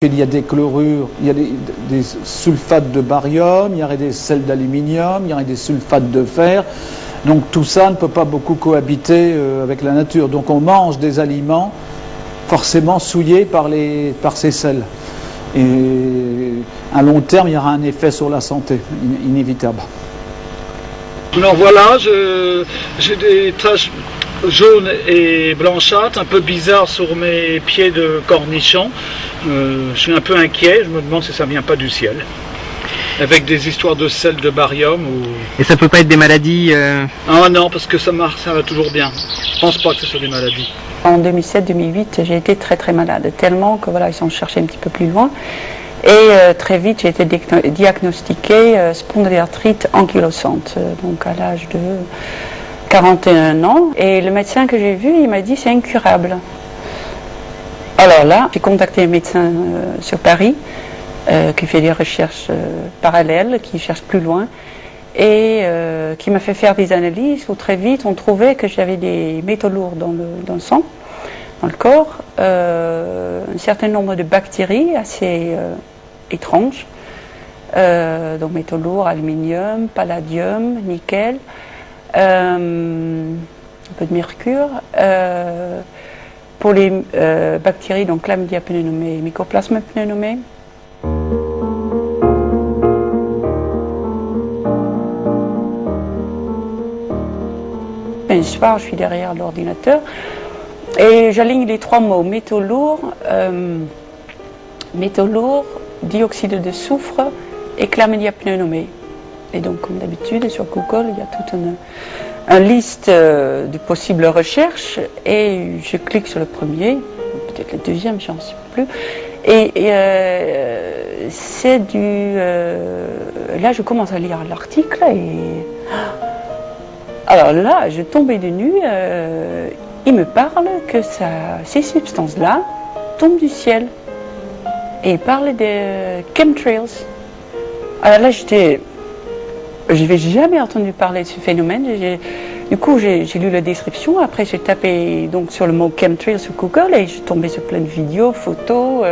Il y a des chlorures, il y a des sulfates de barium, il y aurait des sels d'aluminium, il y aurait des sulfates de fer. Donc tout ça ne peut pas beaucoup cohabiter avec la nature. Donc on mange des aliments forcément souillés par ces sels. Et à long terme, il y aura un effet sur la santé, inévitable. Alors voilà, j'ai des taches jaunes et blanchâtres, un peu bizarres sur mes pieds de cornichon. Je suis un peu inquiet, je me demande si ça vient pas du ciel. Avec des histoires de sel de barium ou... Et ça peut pas être des maladies Ah non, parce que ça marche, ça va toujours bien. Je pense pas que ce soit des maladies. En 2007-2008, j'ai été très malade, tellement que voilà, ils ont cherché un petit peu plus loin. Et très vite, j'ai été diagnostiquée spondylarthrite ankylosante, donc à l'âge de 41 ans. Et le médecin que j'ai vu, il m'a dit c'est incurable. Alors là, j'ai contacté un médecin sur Paris qui fait des recherches parallèles, qui cherche plus loin, et qui m'a fait faire des analyses où très vite on trouvait que j'avais des métaux lourds dans le sang, dans le corps, un certain nombre de bactéries assez étranges, donc métaux lourds, aluminium, palladium, nickel, un peu de mercure. Pour les bactéries, donc Chlamydia pneumoniae et Mycoplasma pneumoniae. Un soir, je suis derrière l'ordinateur et j'aligne les trois mots métaux lourds, dioxyde de soufre et Chlamydia pneumoniae. Et donc, comme d'habitude, sur Google, il y a toute une liste de possibles recherches et je clique sur le premier, peut-être le deuxième, j'en sais plus. Et c'est du... là, je commence à lire l'article et... Alors là, je tombais de nuit, il me parle que ces substances-là tombent du ciel. Et il parle des chemtrails. Alors là, je n'avais jamais entendu parler de ce phénomène. Du coup, j'ai lu la description. Après, j'ai tapé donc sur le mot chemtrail sur Google et je suis tombée sur plein de vidéos, photos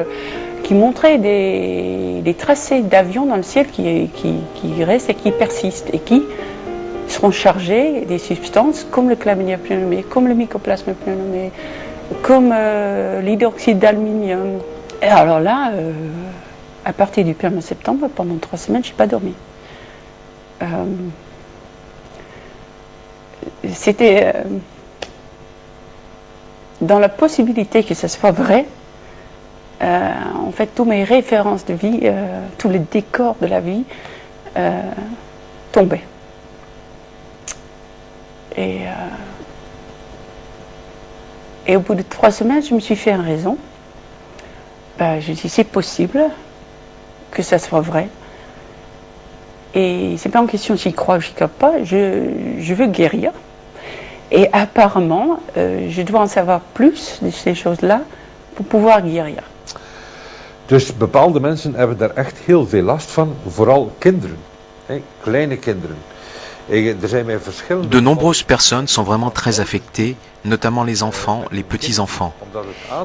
qui montraient des tracés d'avions dans le ciel qui restent et qui persistent et qui seront chargés des substances comme le Chlamydia pneumoniae, comme le Mycoplasma pneumoniae, comme l'hydroxyde d'aluminium. Et alors là, à partir du 1er septembre, pendant 3 semaines, je n'ai pas dormi. C'était dans la possibilité que ce soit vrai. En fait, toutes mes références de vie, tous les décors de la vie tombaient. Et au bout de 3 semaines, je me suis fait une raison. Je dis c'est possible que ça soit vrai. Et c'est pas en question si j'y crois ou j'y crois pas, je veux guérir. Et apparemment, je dois en savoir plus de ces choses-là pour pouvoir guérir. Dus bepaalde mensen hebben daar echt heel veel last van, vooral kinderen, kleine kinderen. De nombreuses personnes sont vraiment très affectées, notamment les enfants, les petits-enfants.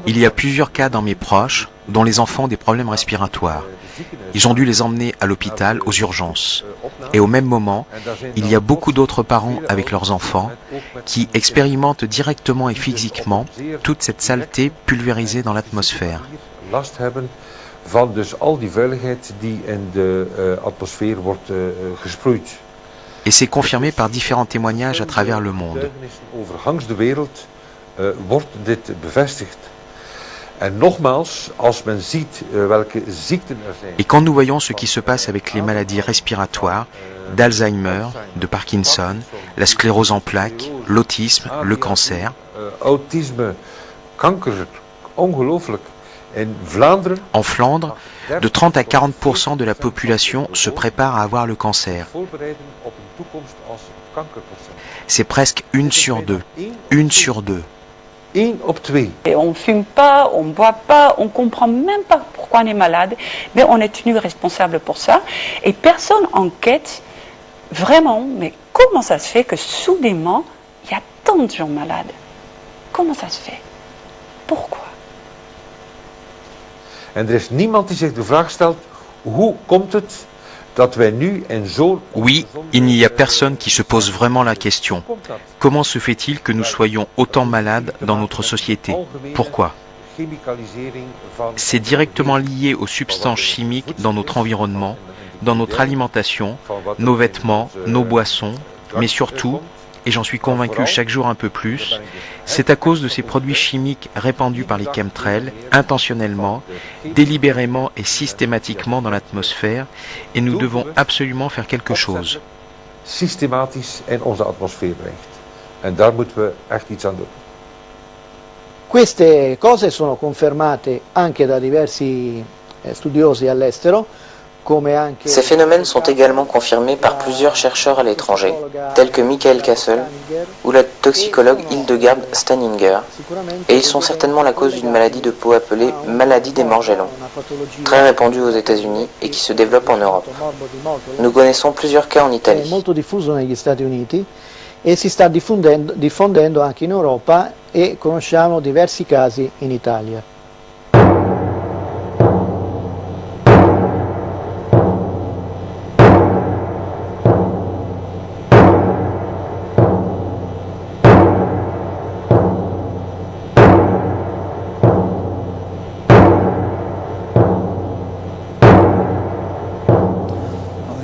Il y a plusieurs cas dans mes proches, dont les enfants ont des problèmes respiratoires. Ils ont dû les emmener à l'hôpital, aux urgences. Et au même moment, il y a beaucoup d'autres parents avec leurs enfants qui expérimentent directement et physiquement toute cette saleté pulvérisée dans l'atmosphère. Van dus al die vuiligheid die in de atmosfeer wordt gesproeid. Et c'est confirmé par différents témoignages à travers le monde. Over langs de wereld wordt dit bevestigd. En nogmaals, als men ziet welke ziekten er zijn. Et quand nous voyons ce qui se passe avec les maladies respiratoires, d'Alzheimer, de Parkinson, la sclérose en plaques, l'autisme, le cancer. Autisme, kanker, ongelooflijk. En Flandre, de 30 à 40% de la population se prépare à avoir le cancer. C'est presque 1 sur 2. 1 sur 2. Et on ne fume pas, on ne boit pas, on ne comprend même pas pourquoi on est malade, mais on est tenu responsable pour ça. Et personne enquête vraiment, mais comment ça se fait que soudainement, il y a tant de gens malades? Comment ça se fait? Pourquoi? En er is niemand die zich de vraag stelt, hoe komt het dat wij nu en zo... Oui, il n'y a personne qui se pose vraiment la question. Comment se fait-il que nous soyons autant malades dans notre société? Pourquoi? C'est directement lié aux substances chimiques dans notre environnement, dans notre alimentation, nos vêtements, nos boissons, mais surtout, et j'en suis convaincu chaque jour un peu plus, c'est à cause de ces produits chimiques répandus par les chemtrails, intentionnellement, délibérément et systématiquement dans l'atmosphère, et nous devons absolument faire quelque chose. Systematisch in onze atmosfeer brengt. En daar moeten we echt iets aan doen. Queste cose sono confermate anche da diversi studiosi all'estero. Ces phénomènes sont également confirmés par plusieurs chercheurs à l'étranger, tels que Michael Kassel ou la toxicologue Hildegard Steininger, et ils sont certainement la cause d'une maladie de peau appelée maladie des Morgellons, très répandue aux États-Unis et qui se développe en Europe. Nous connaissons plusieurs cas en Italie. Molto diffuso negli Stati Uniti e si sta diffondendo anche in Europa e conosciamo diversi casi in Italia.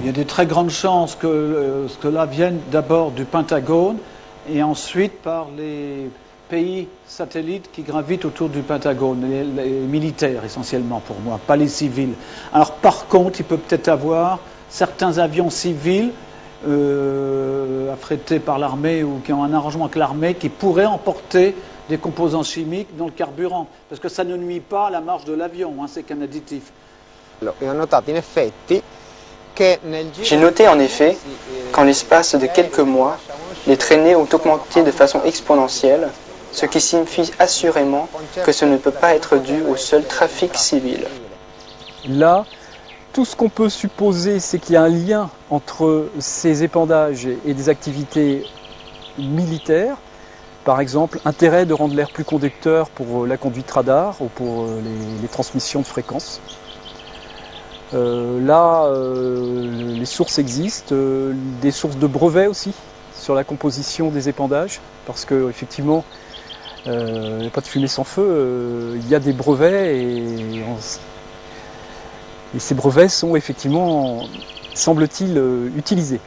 Il y a des très grandes chances que cela vienne d'abord du Pentagone et ensuite par les pays satellites qui gravitent autour du Pentagone, les militaires essentiellement pour moi, pas les civils. Alors par contre, il peut peut-être avoir certains avions civils affrétés par l'armée ou qui ont un arrangement avec l'armée qui pourraient emporter des composants chimiques dans le carburant, parce que ça ne nuit pas à la marche de l'avion, hein, c'est qu'un additif. J'ai noté en effet qu'en l'espace de quelques mois, les traînées ont augmenté de façon exponentielle, ce qui signifie assurément que ce ne peut pas être dû au seul trafic civil. Là, tout ce qu'on peut supposer, c'est qu'il y a un lien entre ces épandages et des activités militaires. Par exemple, intérêt de rendre l'air plus conducteur pour la conduite radar ou pour les transmissions de fréquences. Les sources existent, des sources de brevets aussi sur la composition des épandages, parce que effectivement, il n'y a pas de fumée sans feu, il y a des brevets et ces brevets sont effectivement, semble-t-il, utilisés.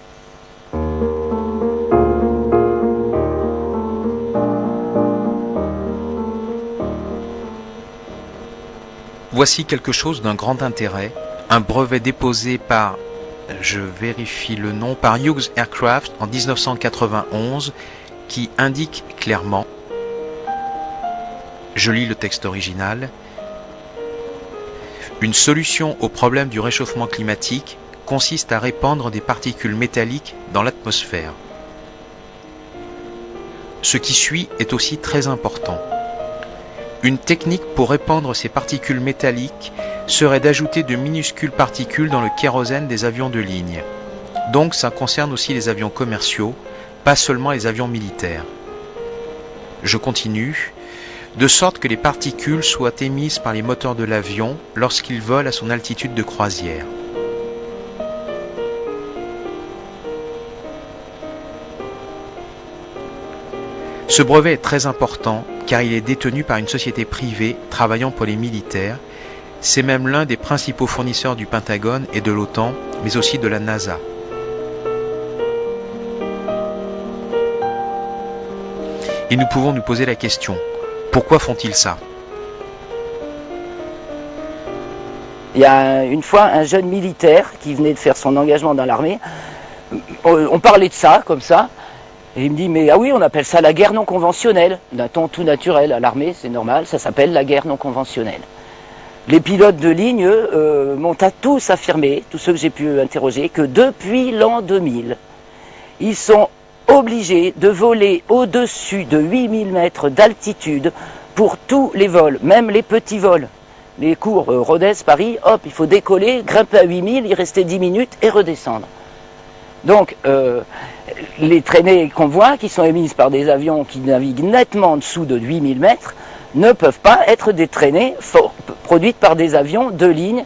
Voici quelque chose d'un grand intérêt, un brevet déposé par, je vérifie le nom, par Hughes Aircraft en 1991 qui indique clairement, je lis le texte original, une solution au problème du réchauffement climatique consiste à répandre des particules métalliques dans l'atmosphère. Ce qui suit est aussi très important. Une technique pour répandre ces particules métalliques serait d'ajouter de minuscules particules dans le kérosène des avions de ligne. Donc ça concerne aussi les avions commerciaux, pas seulement les avions militaires. Je continue. De sorte que les particules soient émises par les moteurs de l'avion lorsqu'il vole à son altitude de croisière. Ce brevet est très important car il est détenu par une société privée travaillant pour les militaires. C'est même l'un des principaux fournisseurs du Pentagone et de l'OTAN, mais aussi de la NASA. Et nous pouvons nous poser la question, pourquoi font-ils ça? Il y a une fois un jeune militaire qui venait de faire son engagement dans l'armée, on parlait de ça, comme ça, et il me dit, mais ah oui, on appelle ça la guerre non conventionnelle, d'un ton tout naturel à l'armée, c'est normal, ça s'appelle la guerre non conventionnelle. Les pilotes de ligne, m'ont à tous affirmé, tous ceux que j'ai pu interroger, que depuis l'an 2000, ils sont obligés de voler au-dessus de 8000 mètres d'altitude pour tous les vols, même les petits vols. Les cours Rodez, Paris, hop, il faut décoller, grimper à 8000, y rester 10 minutes et redescendre. Donc, les traînées qu'on voit, qui sont émises par des avions qui naviguent nettement en dessous de 8000 mètres, ne peuvent pas être des traînées produites par des avions de ligne